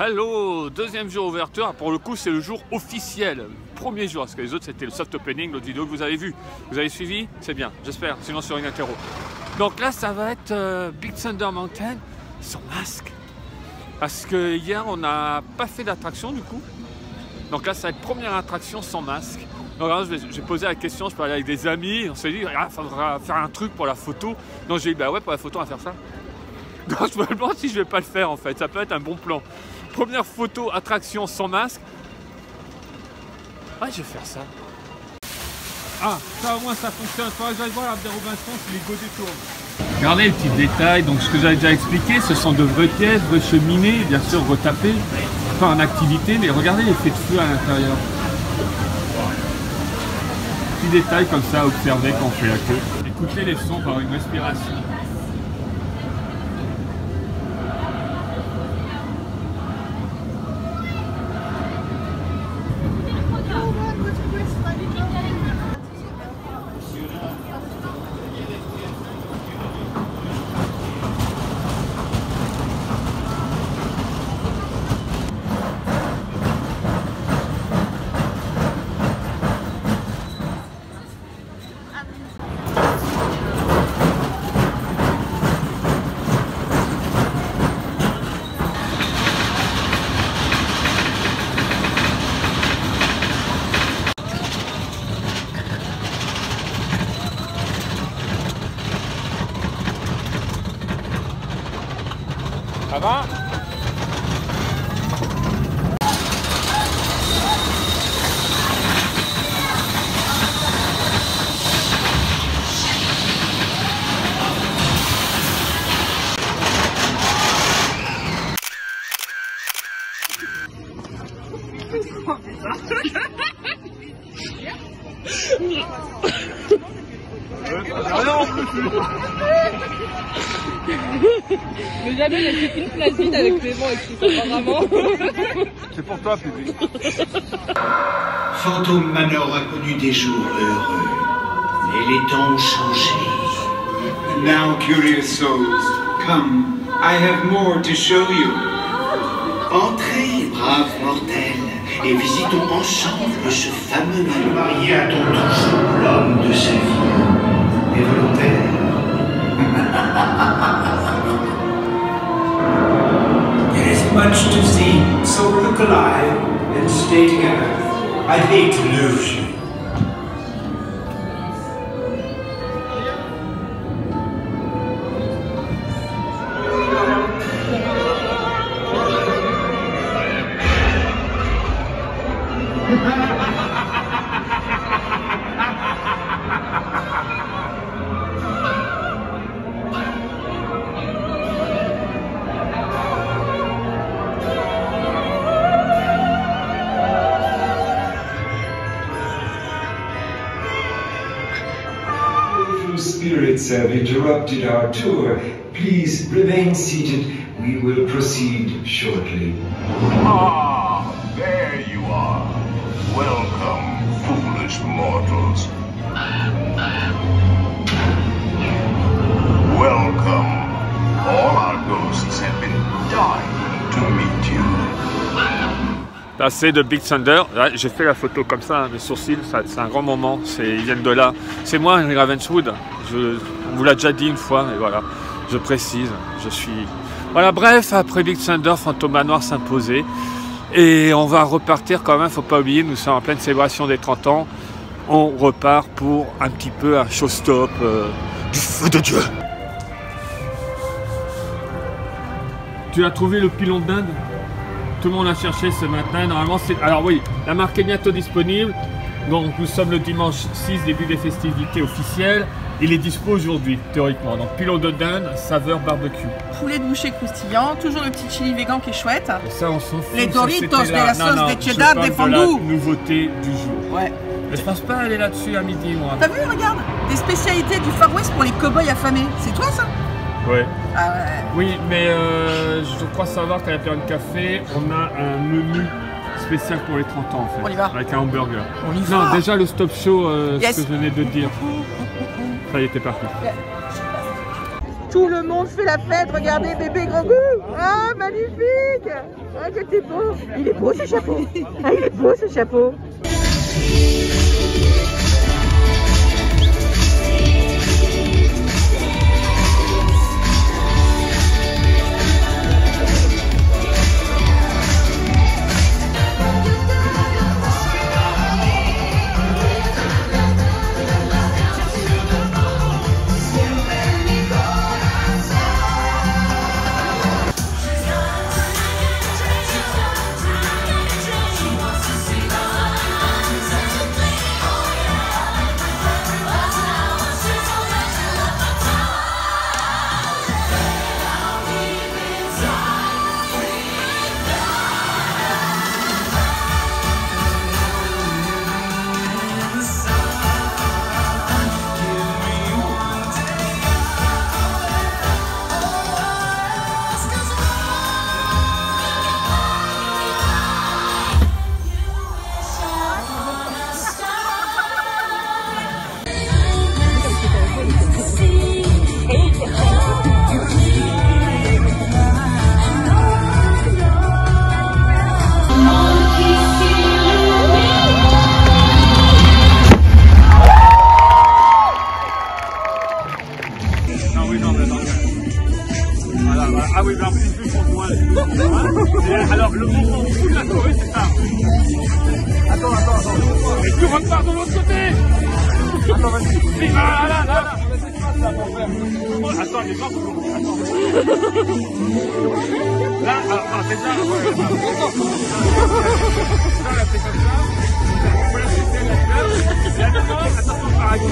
Hello, deuxième jour ouverture. Pour le coup, c'est le jour officiel, premier jour, parce que les autres c'était le soft opening, l'autre vidéo que vous avez vu. Vous avez suivi? C'est bien, j'espère, sinon sur une interro. Donc là, ça va être Big Thunder Mountain sans masque. Parce que hier, on n'a pas fait d'attraction du coup. Donc là, ça va être première attraction sans masque. Donc là, j'ai posé la question, je parlais avec des amis, on s'est dit, il faudra faire un truc pour la photo. Donc j'ai dit, bah ouais, pour la photo, on va faire ça. Donc je me demande si je vais pas le faire en fait, ça peut être un bon plan. Première photo, attraction sans masque. Ouais, je vais faire ça. Ah, ça au moins ça fonctionne. Il faudra que j'aille voir la Robinson si les godets tournent. Regardez les petits détails. Donc, ce que j'avais déjà expliqué, ce sont de vraies pièces, vraies cheminées, bien sûr retapées, pas en activité, mais regardez l'effet de feu à l'intérieur. Petits détails comme ça à observer quand on fait la queue. Écoutez les sons par une respiration. Ça va? Mais jamais il a fait une place vide avec Clément et tout ça, apparemment. C'est pour toi, Pépé. Phantom Manor a connu des jours heureux, mais les temps ont changé. Now, curious souls, come, I have more to show you. Entrez, braves mortels, et visitons ensemble ce fameux marié attend toujours l'homme de sa vie. Les volontaires. There is much to see, so look alive and stay together. I'd hate to lose you. Spirits have interrupted our tour. Please remain seated. We will proceed shortly. Ah, there you are. Welcome, foolish mortals. Welcome. All our ghosts have been dying to meet you. Assez de Big Thunder. J'ai fait la photo comme ça, mes sourcils, c'est un grand moment. Ils viennent de là. C'est moi, Henry Ravenswood. On vous l'a déjà dit une fois, mais voilà, je précise. Je suis. Voilà, bref, après Big Thunder, Phantom Manor s'imposait. Et on va repartir quand même, faut pas oublier, nous sommes en pleine célébration des 30 ans. On repart pour un petit peu un showstop du feu de Dieu. Tu as trouvé le pilon d'Inde? Tout le monde l'a cherché ce matin. Normalement, c'est. Alors oui, la marque est bientôt disponible. Donc nous sommes le dimanche 6, début des festivités officielles. Il est dispo aujourd'hui, théoriquement. Donc pilon de dinde, saveur barbecue. Poulet de boucher croustillant, toujours le petit chili vegan qui est chouette. Et ça, on s'en fout. Les Doritos, de la sauce de cheddar, des fondus. La nouveauté du jour. Ouais. Mais je pense pas aller là-dessus à midi, moi. T'as vu, regarde, des spécialités du Far West pour les cow-boys affamés. C'est toi ça? Ouais. Ah ouais. Oui, mais je crois savoir qu'à la période café, on a un menu spécial pour les 30 ans en fait. On y va. Avec un hamburger. On y va. Non, déjà le stop show, Yes. ce que je venais de dire. Ça y est, t'es parti. Tout le monde fait la fête, regardez bébé Grogu. Ah, magnifique. Ah, que t'es beau. Il est beau ce chapeau. Ah, il est beau ce chapeau. Ah oui, mais en plus pour moi. Alors, le moment fou de la Corée, c'est ça. Attends. Et tu repars de l'autre côté. Attends, vas-y. Là. Attends, les gens sont... Attends. Là, c'est ça. Là, c'est comme ça. Voilà, c'est la fleur. Et maintenant, attention, par à gauche.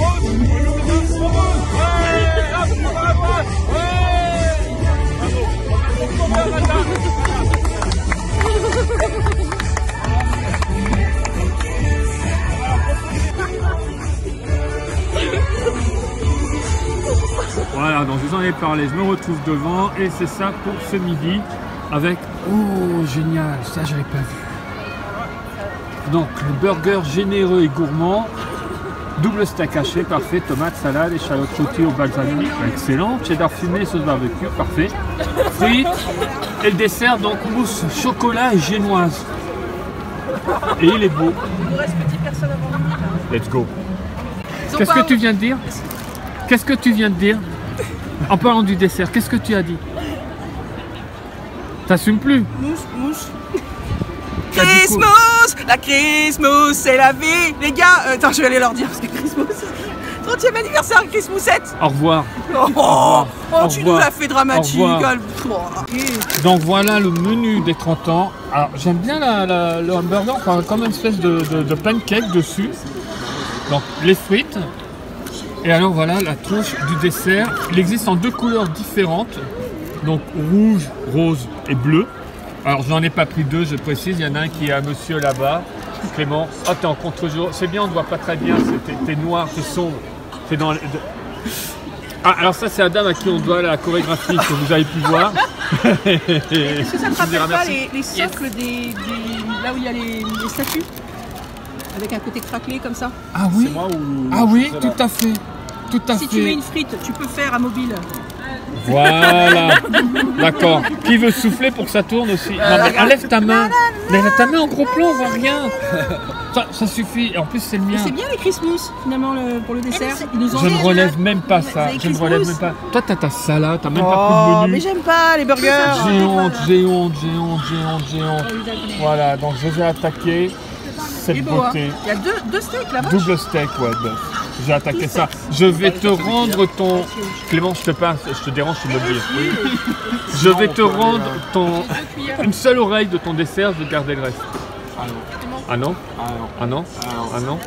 Voilà, donc je vous en ai parlé, je me retrouve devant et c'est ça pour ce midi avec... Oh, génial, ça je l'avais pas vu. Donc le burger généreux et gourmand, double steak haché, parfait, tomates, salade, échalotes sautées au balsamique, excellent, cheddar fumé, sauce barbecue, parfait, frites et le dessert, donc mousse chocolat et génoise. Et il est beau. Il nous reste petit personne avant midi. Let's go. Qu'est-ce que tu viens de dire? Qu'est-ce que tu viens de dire? En parlant du dessert, qu'est-ce que tu as dit? T'assumes plus? Mousse. Christmas, la Christmas, c'est la vie, les gars. Attends, je vais aller leur dire parce que Christmas, 30e anniversaire Christmoussette. Au revoir. Tu nous l'as fait dramatique. Donc voilà le menu des 30 ans. Alors j'aime bien le hamburger, enfin, comme une espèce de pancake dessus. Donc les frites. Et alors voilà la tranche du dessert. Il existe en deux couleurs différentes. Donc rouge, rose et bleu. Alors je n'en ai pas pris deux, je précise. Il y en a un qui est à monsieur là-bas. Clément. Ah, t'es en contre-jour. C'est bien, on ne voit pas très bien. T'es noir, t'es sombre. T'es dans... Ah, alors ça c'est Adam à qui on doit la chorégraphie que vous avez pu voir. Est-ce que ça ne te rappelle pas les socles là où il y a les statues? Avec un côté craquelé comme ça? Ah oui, ah oui, tout à fait. Tout à fait. Si tu mets une frite, tu peux faire à mobile. Voilà, d'accord. Qui veut souffler pour que ça tourne aussi? Non, mais enlève ta main. Mais ta main en gros plan, on voit rien. Ça suffit. Et en plus, c'est le mien. C'est bien les Christmas, finalement, pour le dessert. Je ne relève même pas ça. Je ne relève même pas. Toi, t'as ta salade, t'as même pas pris de menu. Mais j'aime pas les burgers. J'ai honte. Voilà, donc je vais attaquer cette beauté. Il y a deux steaks là-bas. Double steak, ouais. J'ai attaqué ça. Je vais te rendre ton... Clément, je te dérange, tu me le dis. Oui. Je vais te rendre une seule oreille de ton dessert, je vais garder le reste. Ah non? Ah non? Ah non?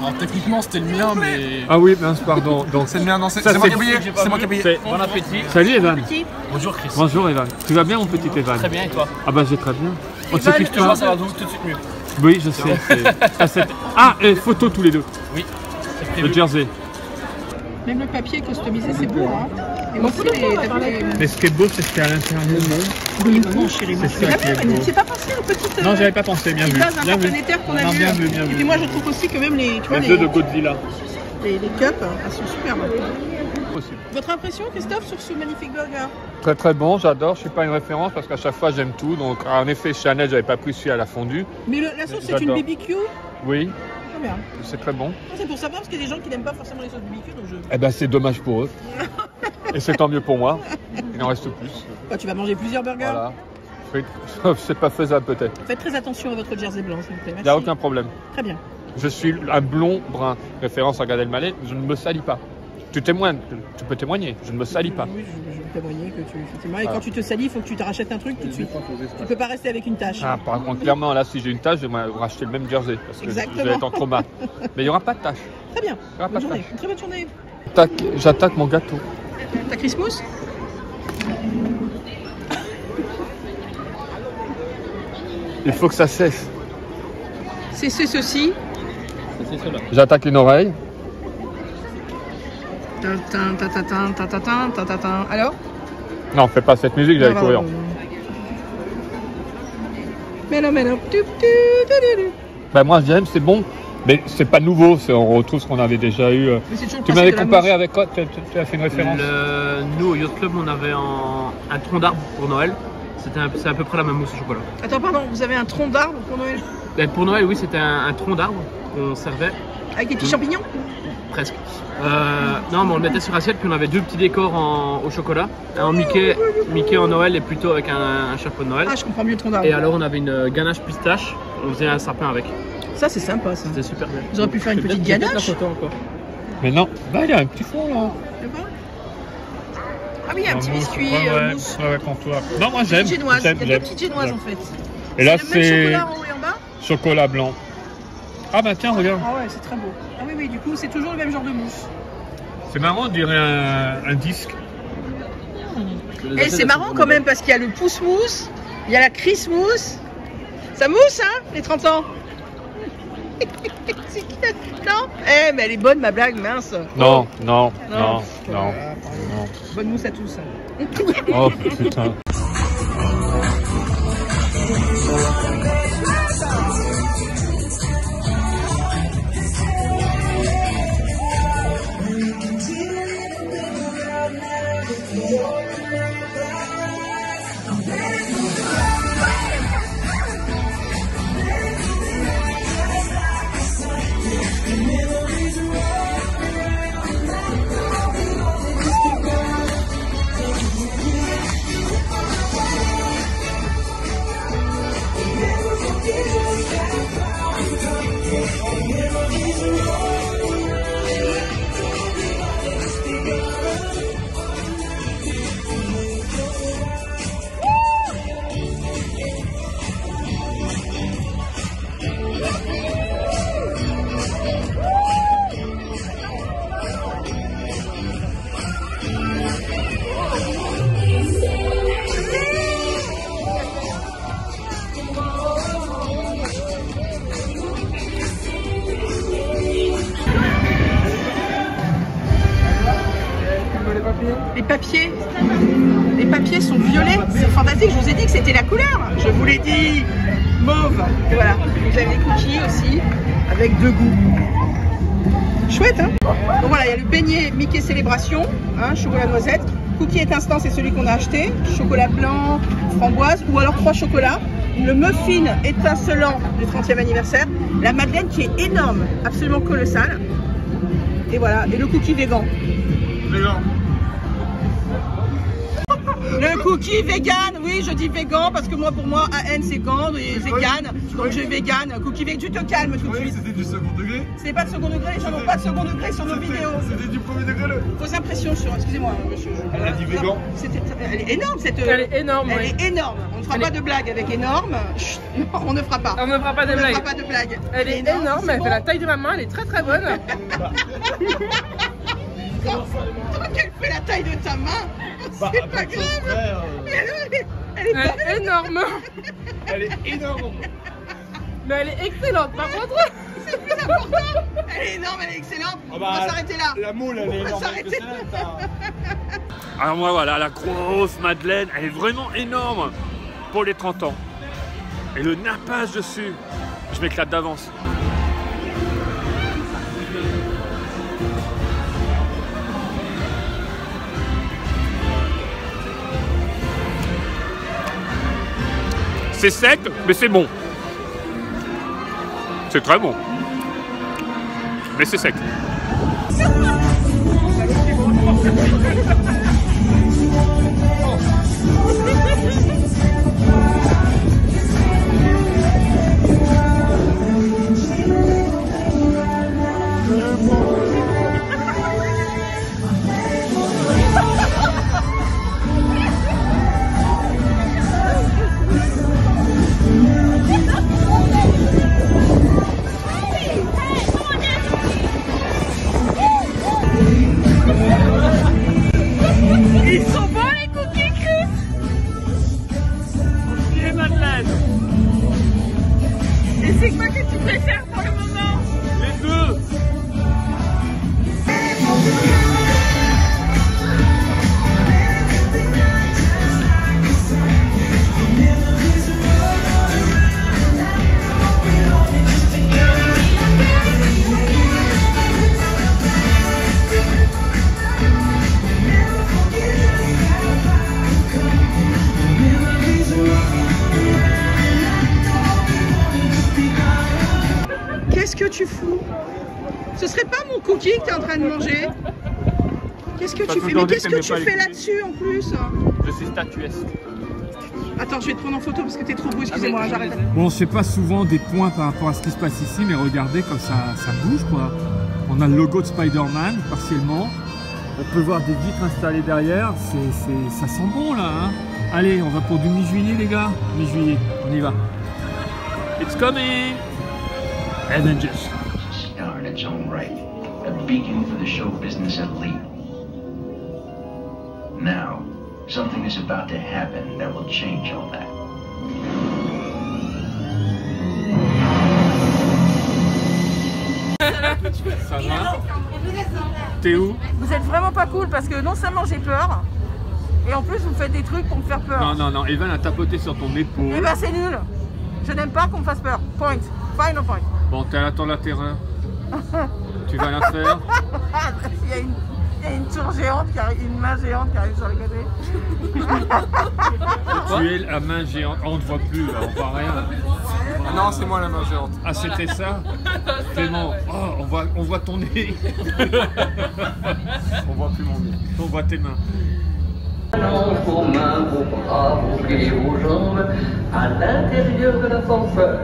Alors techniquement c'était le mien, mais... Ah oui, mince, pardon. Donc c'est le mien, non, c'est moi qui ai payé. C'est moi qui ai payé. Bon appétit. Salut Evan. Bonjour Chris. Bonjour Evan. Tu vas bien mon petit Evan? Très bien, et toi? Ah bah j'ai très bien. On te kiffe toi? Ça va donc tout de suite mieux. Oui, je sais. Ah, et photo tous les deux. Oui. Le jersey. Même le papier customisé, c'est beau, hein. Et aussi les ce qui est beau, c'est ce qu'il y a à l'intérieur. Oui, non, chérie. C'est ça qui est beau. Tu n'as pas pensé aux petites... Non, j'avais pas pensé, bien vu. Bien vu. Qu'on a bien vu. Et puis moi, je trouve aussi que même les... Les deux de Godzilla. Les cups, elles sont superbes. Possible. Votre impression, Christophe, sur ce magnifique burger? Très très bon, j'adore. Je suis pas une référence parce qu'à chaque fois j'aime tout. Donc en effet, chez Annette, j'avais pas pris celui à la fondue. Mais la sauce, c'est une BBQ? Oui. Très bien. C'est très bon. C'est pour savoir parce qu'il y a des gens qui n'aiment pas forcément les sauces BBQ. Donc je... Eh ben c'est dommage pour eux. Et c'est tant mieux pour moi. Il en reste plus. Bah, tu vas manger plusieurs burgers. Voilà. C'est pas faisable peut-être. Faites très attention à votre jersey blanc, s'il vous plaît. Il n'y a aucun problème. Très bien. Je suis un blond brun. Référence à Gad Elmaleh, je ne me salis pas. Tu témoignes, tu peux témoigner, je ne me salis pas. Oui, je peux témoigner que tu... Effectivement. Et quand tu te salis, il faut que tu te rachètes un truc tout de suite. Tu ne peux pas rester avec une tache. Ah, par contre, clairement, là, si j'ai une tache, je vais racheter le même jersey. Parce que je vais être en trauma. Mais il n'y aura pas de tache. Très bien. Il n'y aura pas de tache. Une très bonne journée. J'attaque mon gâteau. Ta Christmas? Il faut que ça cesse. C'est ceci. J'attaque une oreille. Alors? Non, fais pas cette musique, j'allais courir. Mais non. Ben moi j'aime, c'est bon. Mais c'est pas nouveau, on retrouve ce qu'on avait déjà eu. Tu m'avais comparé avec quoi? Tu as fait une référence? Nous, au Yacht Club, on avait un tronc d'arbre pour Noël. C'est à peu près la même mousse au chocolat. Attends, pardon, vous avez un tronc d'arbre pour Noël? Pour Noël, oui, c'était un tronc d'arbre qu'on servait. Avec des petits champignons? Presque. Non, mais on le mettait sur assiette, puis on avait deux petits décors au chocolat. Un en Mickey en Noël et plutôt avec un chapeau de Noël. Ah, je comprends mieux le tronc d'arbre. Et alors, on avait une ganache pistache, on faisait un sapin avec. Ça, c'est sympa, ça. C'était super bien. Vous auriez pu faire une petite ganache. Mais non, bah, il y a un petit fond là. Ah oui, il y a un petit biscuit mousse. Ouais, comptoir. Non, moi j'aime. Il y a deux petites génoises en fait. Et là, c'est le même chocolat en haut et en bas? Chocolat blanc. Ah bah tiens, regarde. Ah ouais, c'est très beau. Ah oui, du coup, c'est toujours le même genre de mousse. C'est marrant, on dirait un disque. Et c'est marrant quand même parce qu'il y a le pouce-mousse, il y a la Christmas. Ça mousse, hein, les 30 ans. Non? Eh, mais elle est bonne, ma blague, mince. Non. Bonne mousse à tous. Oh putain. Les papiers sont violets, c'est fantastique, je vous ai dit que c'était la couleur, je vous l'ai dit, mauve. Et voilà, vous avez des cookies aussi, avec deux goûts. Chouette, hein? Donc voilà, il y a le beignet Mickey Célébration, hein, chocolat noisette. Cookie est instant, c'est celui qu'on a acheté. Chocolat blanc, framboise, ou alors 3 chocolats. Le muffin étincelant du 30e anniversaire. La madeleine qui est énorme, absolument colossale. Et voilà, et le cookie vegan. Le cookie vegan, oui, je dis vegan parce que moi, pour moi, AN c'est gand et vegan, donc je vegan. Cookie vegan, tu te calmes tout de suite. C'était du second degré. C'est pas de second degré, les gens n'ont pas de second degré sur nos vidéos. C'était du premier degré. Vos impressions sur, excusez-moi, monsieur. Elle a dit vegan. Elle est énorme cette. Elle est énorme. Elle est énorme. On ne fera pas de blague avec énorme. Chut, non, on ne fera pas. On ne fera pas de blague. On ne fera pas de blague. Elle est énorme, elle fait la taille de ma main, elle est très très bonne. Toi qu'elle fait la taille de ta main, c'est pas grave. Elle est énorme. Elle est énorme. Mais elle est excellente par contre. C'est plus important. Elle est énorme, elle est excellente. On va s'arrêter là. La moule, elle est énorme. Alors moi voilà, la grosse madeleine, elle est vraiment énorme pour les 30 ans. Et le nappage dessus, je m'éclate d'avance. C'est sec, mais c'est bon. C'est très bon. Mais c'est sec. Ils sont bons les cookies, Chris. Et Madeleine. Et c'est quoi que tu préfères pour le moment? Les deux. Qu'est-ce que tu fous? Ce serait pas mon cookie que tu es en train de manger? Qu'est-ce que tu fais? Mais qu'est-ce que tu fais là-dessus en plus? Je suis statuesque. Attends, je vais te prendre en photo parce que t'es trop beau, excusez-moi, j'arrête. Bon, c'est pas souvent des points par rapport à ce qui se passe ici, mais regardez comme ça bouge quoi. On a le logo de Spider-Man partiellement. On peut voir des vitres installées derrière. Ça sent bon là. Hein. Allez, on va pour du mi-juillet les gars. Mi-juillet, on y va. It's coming. Avengers. Star in its own right, a beacon for the show business elite. Now, something is about to happen that will change all that. Ça va? T'es où? Vous êtes vraiment pas cool parce que non seulement j'ai peur, et en plus vous faites des trucs pour me faire peur. Non, Evan a tapoté sur ton épaule. Eh ben c'est nul. Je n'aime pas qu'on me fasse peur. Point. Final point. Bon, t'es à l'attente de la terreur. Tu vas la faire. Il y a une tour géante qui arrive, une main géante qui arrive sur le côté. Tu es la main géante. Oh, on ne voit plus, là, on voit rien. Non, c'est moi la main géante. Ah, c'était ça? Clément, oh, on voit ton nez. On voit plus mon nez. On voit tes mains. Vos mains, vos bras, vos pieds, vos jambes, à l'intérieur de la fanfare.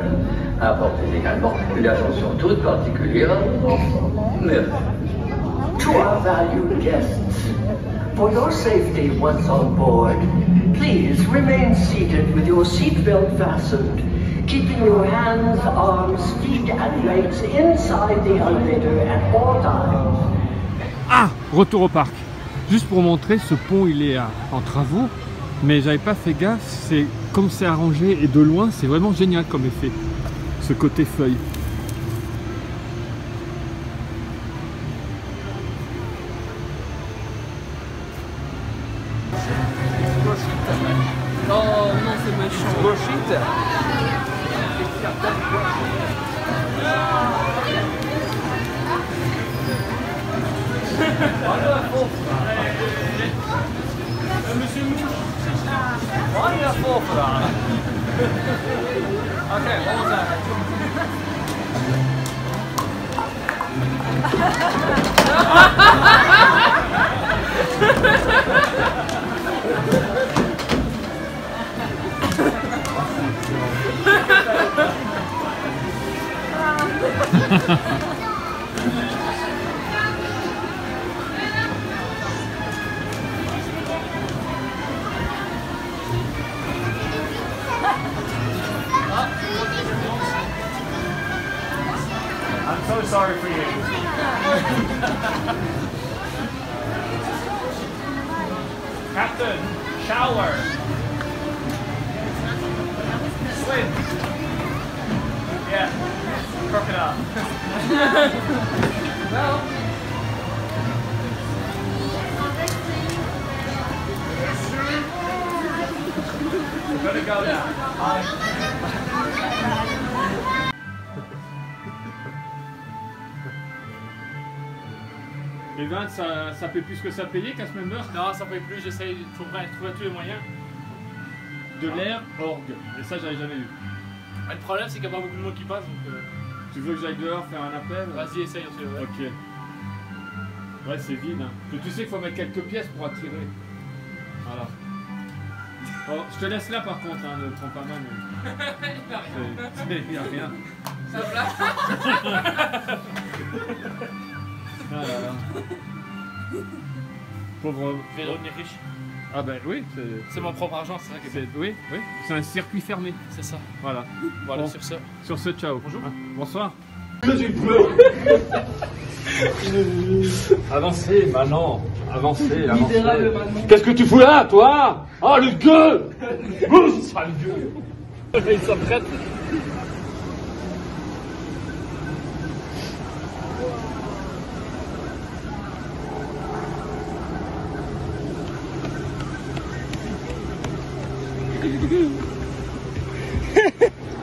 Apportez également une attention toute particulière à vos enfants. Merci. To our valued guests, for your safety once on board, please remain seated with your seatbelt fastened, keeping your hands, arms, feet and legs inside the elevator at all times. Ah, retour au parc. Juste pour montrer, ce pont il est en travaux, mais j'avais pas fait gaffe, c'est comme c'est arrangé et de loin, c'est vraiment génial comme effet, ce côté feuille. Oh non, c'est méchant. Bullshit. Okay, one more time. I'm so sorry for you. Captain, shower. Swim. Yeah, crocodile. Well. We're gonna go now. Les 20, ça fait plus que ça payait, Cast Member? Non, ça fait plus, j'essaye de trouver tous les moyens. de l'air orgue. Et ça, j'avais jamais eu. Le problème, c'est qu'il n'y a pas beaucoup de monde qui passe. Donc, tu veux que j'aille dehors faire un appel? Vas-y, essaye aussi. Ouais. Ok. Ouais, c'est vide. Hein. Tu sais qu'il faut mettre quelques pièces pour attirer. Voilà. Bon, je te laisse là par contre, hein, ne prends pas mal. Mais... il n'y a rien. Ça place. Ah là là. Pauvre homme. Je vais devenir riche. Ah ben oui. C'est mon propre argent, c'est ça qui est. Oui, oui. C'est un circuit fermé. C'est ça. Voilà. Voilà, bon, sur ce, ciao. Bonjour. Ah, bonsoir. Avancez, maintenant. Avancez, avancez. Qu'est-ce que tu fous là, toi? Ah, le gueux! Oh, sale gueux! Ils sont prêts.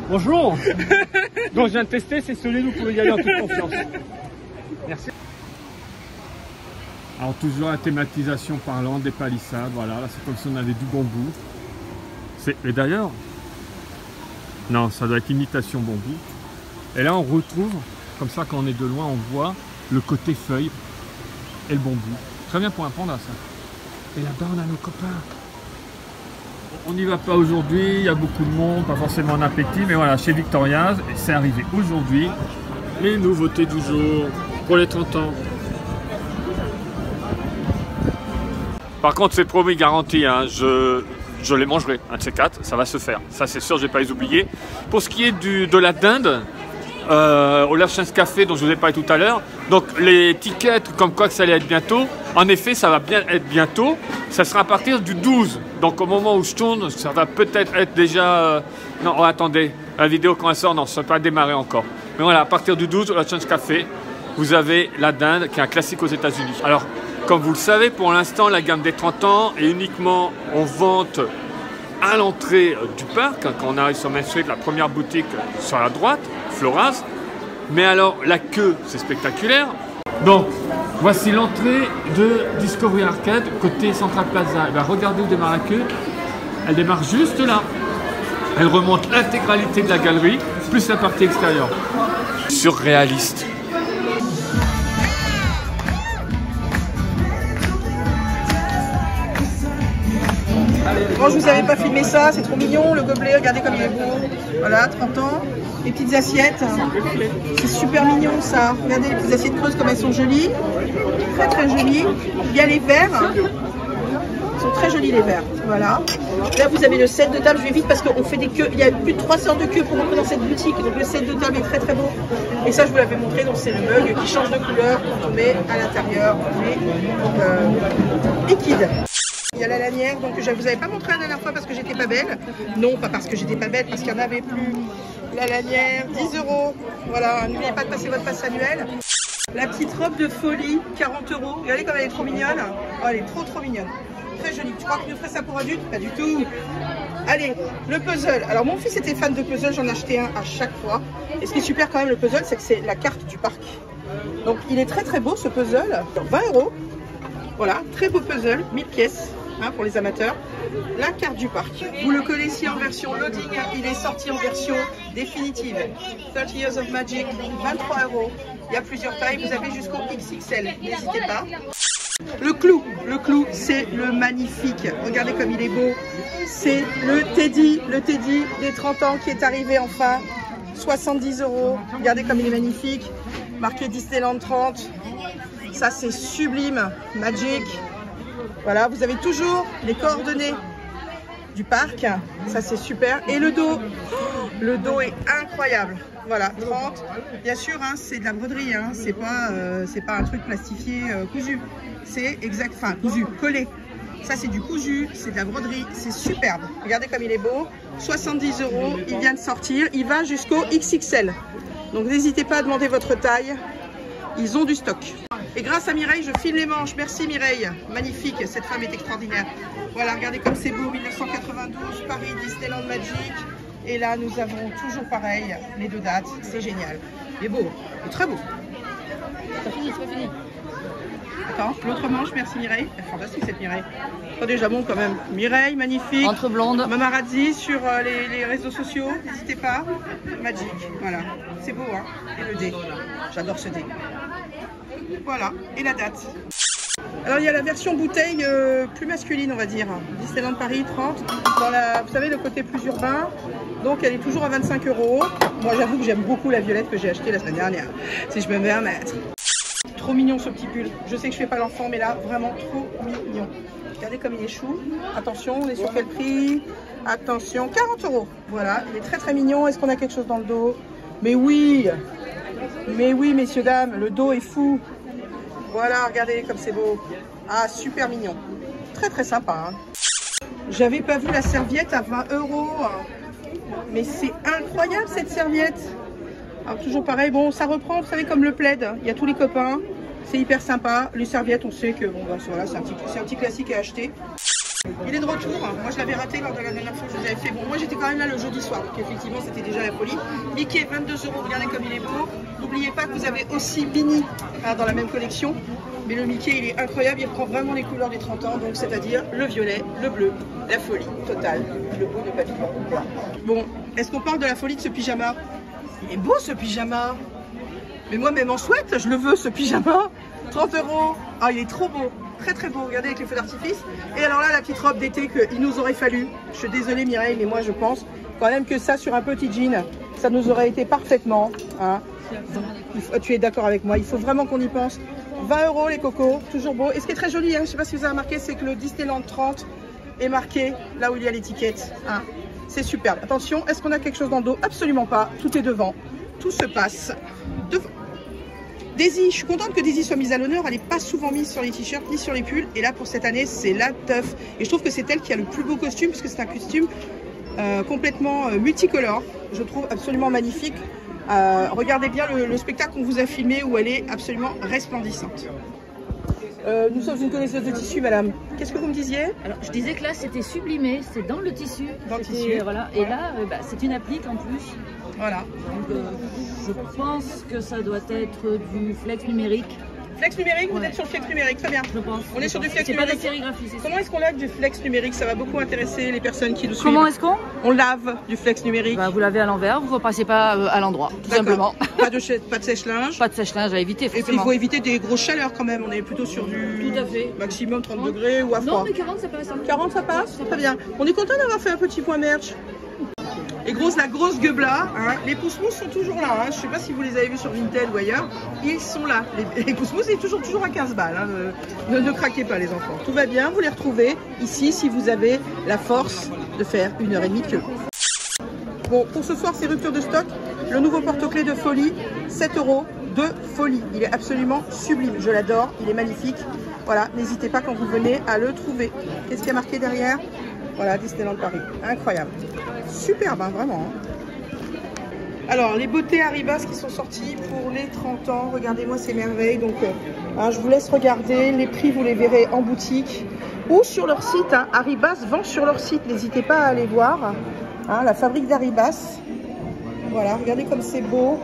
Bonjour. Donc je viens de tester, c'est celui-là, vous pouvez y aller en toute confiance. Merci. Alors toujours la thématisation parlante des palissades, voilà, là c'est comme si on avait du bambou. Et d'ailleurs, non, ça doit être imitation bambou. Et là on retrouve, comme ça quand on est de loin, on voit le côté feuille et le bambou. Très bien pour un panda ça. Et là-bas on a nos copains. On n'y va pas aujourd'hui, il y a beaucoup de monde, pas forcément en appétit, mais voilà, chez Victoria's, et c'est arrivé aujourd'hui, les nouveautés du jour pour les 30 ans. Par contre, c'est promis, garanti, hein, je les mangerai, un de ces quatre, ça va se faire. Ça, c'est sûr, je ne vais pas les oublier. Pour ce qui est de la dinde, au Lachins Café dont je vous ai parlé tout à l'heure, donc les tickets comme quoi que ça allait être bientôt, en effet ça va bien être bientôt, ça sera à partir du 12, donc au moment où je tourne ça va peut-être être déjà non, oh, attendez, la vidéo quand elle sort, non, ça ne va pas démarrer encore, mais voilà, à partir du 12 au Lachins Café vous avez la dinde qui est un classique aux États-Unis. Alors comme vous le savez, pour l'instant la gamme des 30 ans est uniquement en vente à l'entrée du parc, quand on arrive sur Main Street, la première boutique sur la droite, Floras. Mais alors, la queue, c'est spectaculaire. Donc, voici l'entrée de Discovery Arcade, côté Central Plaza. Et bien, regardez où démarre la queue. Elle démarre juste là. Elle remonte l'intégralité de la galerie, plus la partie extérieure. Surréaliste. Bon, je vous avais pas filmé ça, c'est trop mignon, le gobelet, regardez comme il est beau. Voilà, 30 ans. Les petites assiettes, c'est super mignon ça. Regardez les petites assiettes creuses comme elles sont jolies. Très très jolies. Il y a les verres. Ils sont très jolis les verres. Voilà. Là vous avez le set de table, je vais vite parce qu'on fait des queues. Il y a plus de 3 sortes de queues pour rentrer dans cette boutique. Donc le set de table est très très beau. Et ça je vous l'avais montré, donc c'est le mug qui change de couleur quand on met à l'intérieur les liquides. Il y a la lanière, donc je ne vous avais pas montré la dernière fois parce que j'étais pas belle. Non, pas parce que j'étais pas belle, parce qu'il n'y en avait plus. La lanière, 10 €. Voilà, n'oubliez pas de passer votre passe annuel. La petite robe de folie, 40 €. Regardez comme elle est trop mignonne. Oh, elle est trop trop mignonne. Très jolie. Tu crois que nous ferait ça pour adultes? Pas du tout. Allez, le puzzle. Alors mon fils était fan de puzzle, j'en achetais un à chaque fois. Et ce qui est super quand même le puzzle, c'est que c'est la carte du parc. Donc il est très très beau ce puzzle. 20 €. Voilà, très beau puzzle, 1000 pièces. Pour les amateurs, la carte du parc. Vous le connaissiez en version loading, il est sorti en version définitive. 30 Years of Magic, 23 €. Il y a plusieurs tailles, vous avez jusqu'au XXL, n'hésitez pas. Le clou, c'est le magnifique. Regardez comme il est beau. C'est le Teddy des 30 ans qui est arrivé enfin. 70 €. Regardez comme il est magnifique. Marqué Disneyland 30. Ça c'est sublime, Magic. Voilà, vous avez toujours les coordonnées du parc, ça c'est super. Et le dos est incroyable. Voilà, 30. Bien sûr, hein, c'est de la broderie, hein, c'est pas un truc plastifié cousu. C'est exact, enfin cousu, collé. Ça c'est du cousu, c'est de la broderie, c'est superbe. Regardez comme il est beau. 70 €, il vient de sortir, il va jusqu'au XXL. Donc n'hésitez pas à demander votre taille, ils ont du stock. Et grâce à Mireille, je file les manches. Merci Mireille. Magnifique, cette femme est extraordinaire. Voilà, regardez comme c'est beau. 1992, Paris, Disneyland Magic. Et là, nous avons toujours pareil, les 2 dates. C'est génial. Il est beau, il est très beau. C'est pas fini, c'est pas fini. Attends, l'autre manche, merci Mireille. Elle est fantastique cette Mireille. Oh, déjà bon quand même. Mireille, magnifique. Entre blondes. Mamarazzi sur les réseaux sociaux, n'hésitez pas. Magic, voilà. C'est beau, hein. Et le dé. J'adore ce dé. Voilà, et la date. Alors il y a la version bouteille plus masculine, on va dire. Disneyland Paris 30. Dans la, vous savez, le côté plus urbain. Donc elle est toujours à 25 €. Moi j'avoue que j'aime beaucoup la violette que j'ai achetée la semaine dernière. Si je me mets à mettre. Trop mignon ce petit pull. Je sais que je fais pas l'enfant, mais là, vraiment trop mignon. Regardez comme il est chou. Attention, on est sur quel prix? Attention, 40 €. Voilà, il est très très mignon. Est-ce qu'on a quelque chose dans le dos? Mais oui, messieurs, dames, le dos est fou. Voilà, regardez comme c'est beau. Ah, super mignon. Très très sympa. Hein. J'avais pas vu la serviette à 20 €. Mais c'est incroyable cette serviette. Alors toujours pareil, bon ça reprend, vous savez, comme le plaid, il y a tous les copains, c'est hyper sympa. Les serviettes, on sait que bon, ben, voilà, c'est un petit classique à acheter. Il est de retour, moi je l'avais raté lors de la dernière fois que je vous avais fait. Bon, moi j'étais quand même là le jeudi soir, donc effectivement c'était déjà la folie. Mickey, 22 €, regardez comme il est beau. N'oubliez pas que vous avez aussi Minnie hein, dans la même collection. Mais le Mickey il est incroyable, il prend vraiment les couleurs des 30 ans, donc c'est-à-dire le violet, le bleu, la folie totale, le beau de papillon. Voilà. Bon, est-ce qu'on parle de la folie de ce pyjama? Il est beau ce pyjama. Mais moi même en sweat, je le veux ce pyjama. 30 €. Ah il est trop beau. Très très beau. Regardez avec les feux d'artifice. Et alors là la petite robe d'été qu'il nous aurait fallu. Je suis désolée Mireille, mais moi je pense quand même que ça sur un petit jean, ça nous aurait été parfaitement. Hein. Tu es d'accord avec moi? Il faut vraiment qu'on y pense. 20 € les cocos, toujours beau. Et ce qui est très joli, hein, je ne sais pas si vous avez remarqué, c'est que le Disneyland 30 est marqué là où il y a l'étiquette. Hein. C'est superbe. Attention, est-ce qu'on a quelque chose dans le dos? Absolument pas. Tout est devant. Tout se passe devant. Daisy, je suis contente que Daisy soit mise à l'honneur. Elle n'est pas souvent mise sur les t-shirts ni sur les pulls. Et là, pour cette année, c'est la teuf. Et je trouve que c'est elle qui a le plus beau costume, puisque c'est un costume complètement multicolore. Je trouve absolument magnifique. Regardez bien le spectacle qu'on vous a filmé où elle est absolument resplendissante. Nous sommes une connaisseuse de tissu, madame. Qu'est-ce que vous me disiez? Alors, je disais que là, c'était sublimé, c'est dans le tissu. Dans le tissu. Voilà. Et là, bah, c'est une applique en plus. Voilà. Donc, je pense que ça doit être du flex numérique. Flex numérique, vous êtes sur le flex numérique, très bien. Je pense. On est sur du flex numérique. C'est pas de la sérigraphie, c'est ça. Comment est-ce qu'on lave du flex numérique? Ça va beaucoup intéresser les personnes qui nous suivent. Comment est-ce qu'on lave du flex numérique? Bah, vous lavez à l'envers, vous ne repassez pas à l'endroit, tout simplement. Pas de sèche-linge. Pas de sèche-linge à éviter, forcément. Et puis il faut éviter des grosses chaleurs quand même. On est plutôt sur du tout à fait. Maximum 30 degrés ou à froid. Non, mais 40 ça passe. Hein. 40 ça passe, très bien. On est content d'avoir fait un petit point merch. Et la grosse gueubla, hein. Les pousse-mousses sont toujours là, hein. Je ne sais pas si vous les avez vus sur Vinted ou ailleurs, ils sont là. Les pousse-mousses, c'est toujours à 15 balles, hein. Ne craquez pas les enfants. Tout va bien, vous les retrouvez ici si vous avez la force de faire 1h30 de queue. Bon, pour ce soir, c'est rupture de stock. Le nouveau porte-clés de Folie, 7 € de Folie. Il est absolument sublime, je l'adore, il est magnifique. Voilà, n'hésitez pas quand vous venez à le trouver. Qu'est-ce qu'il y a marqué derrière? Voilà, Disneyland Paris, incroyable. Superbe, hein, vraiment. Hein. Alors, les beautés Arribas qui sont sorties pour les 30 ans. Regardez-moi ces merveilles. Donc, hein, je vous laisse regarder. Les prix, vous les verrez en boutique ou sur leur site. Hein. Arribas vend sur leur site. N'hésitez pas à aller voir. Hein, la fabrique d'Arribas. Voilà, regardez comme c'est beau.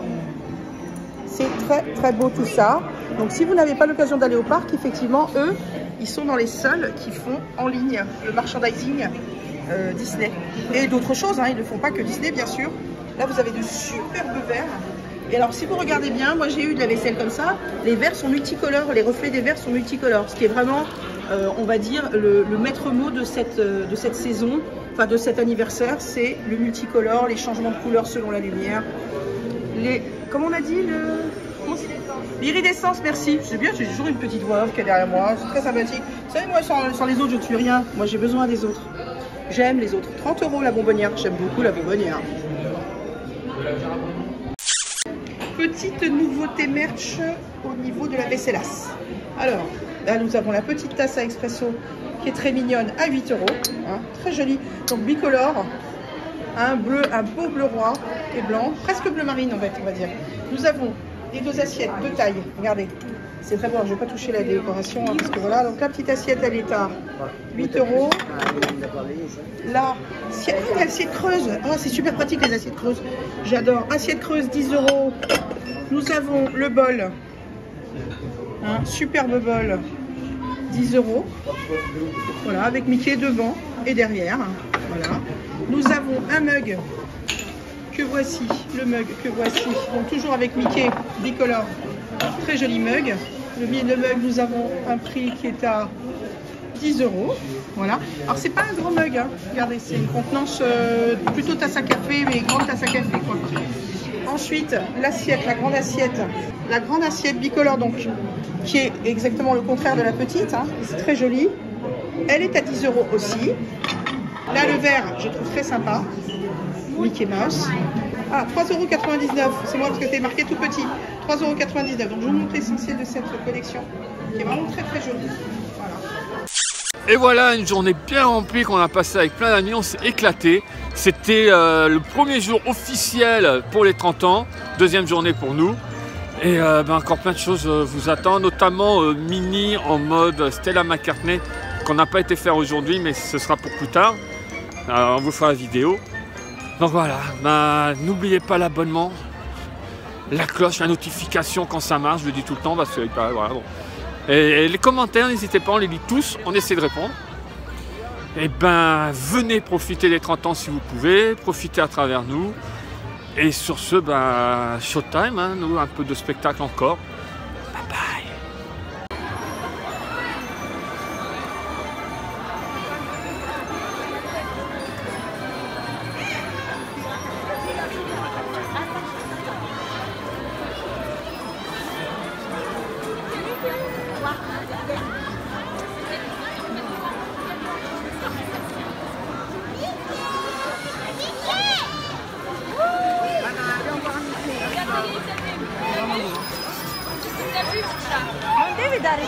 C'est très, très beau tout ça. Donc, si vous n'avez pas l'occasion d'aller au parc, effectivement, eux, ils sont dans les seuls qui font en ligne le merchandising Disney. Et d'autres choses, hein, ils ne font pas que Disney, bien sûr. Là, vous avez de superbes verres. Et alors, si vous regardez bien, moi j'ai eu de la vaisselle comme ça. Les verres sont multicolores, les reflets des verres sont multicolores. Ce qui est vraiment, on va dire, le maître mot de cette saison, enfin de cet anniversaire, c'est le multicolore, les changements de couleurs selon la lumière. Comment on a dit l'iridescence, merci. C'est bien, j'ai toujours une petite voix off qui est derrière moi, c'est très sympathique. Vous savez, moi, sans les autres, je ne suis rien. Moi, j'ai besoin des autres. J'aime les autres. 30 € la bonbonnière, j'aime beaucoup la bonbonnière. Petite nouveauté merch au niveau de la vaissellasse. Alors, là, nous avons la petite tasse à expresso qui est très mignonne à 8 €. Hein, très jolie. Donc, bicolore. Un beau bleu roi et blanc, presque bleu marine en fait, on va dire. Nous avons les deux assiettes de taille, regardez, c'est très bon, je ne vais pas toucher la décoration, hein, parce que voilà, donc la petite assiette elle est à 8 €. Là, assiette creuse, oh, c'est super pratique les assiettes creuses, j'adore. Assiette creuse 10 €. Nous avons le bol Hein, superbe bol, 10 €. Voilà, avec Mickey devant et derrière. Voilà. Nous avons un mug que voici, le mug que voici. Donc toujours avec Mickey bicolore. Très joli mug. Le mug, nous avons un prix qui est à 10 €. Voilà. Alors c'est pas un gros mug, hein. Regardez, c'est une contenance plutôt tasse à café, mais grande tasse à café, quoi. Ensuite, l'assiette, la grande assiette bicolore, donc qui est exactement le contraire de la petite. Hein. C'est très joli. Elle est à 10 € aussi. Là, le verre, je trouve très sympa. Mickey Mouse. Ah, 3,99 €. C'est moi parce que c'est marqué tout petit. 3,99 €. Donc je vous montre l'essentiel de cette collection, qui est vraiment très très jolie. Voilà. Et voilà une journée bien remplie qu'on a passée avec plein d'amis, on s'est éclaté. C'était le premier jour officiel pour les 30 ans, deuxième journée pour nous. Et encore plein de choses vous attendent, notamment mini en mode Stella McCartney, qu'on n'a pas été faire aujourd'hui, mais ce sera pour plus tard. Alors, on vous fera la vidéo. Donc voilà, n'oubliez pas l'abonnement, la cloche, la notification quand ça marche, je le dis tout le temps parce que voilà, bon. Et les commentaires, n'hésitez pas, on les lit tous, on essaie de répondre. Et venez profiter des 30 ans si vous pouvez, profitez à travers nous. Et sur ce, showtime, hein, nous, un peu de spectacle encore. Bye bye. Non devi dare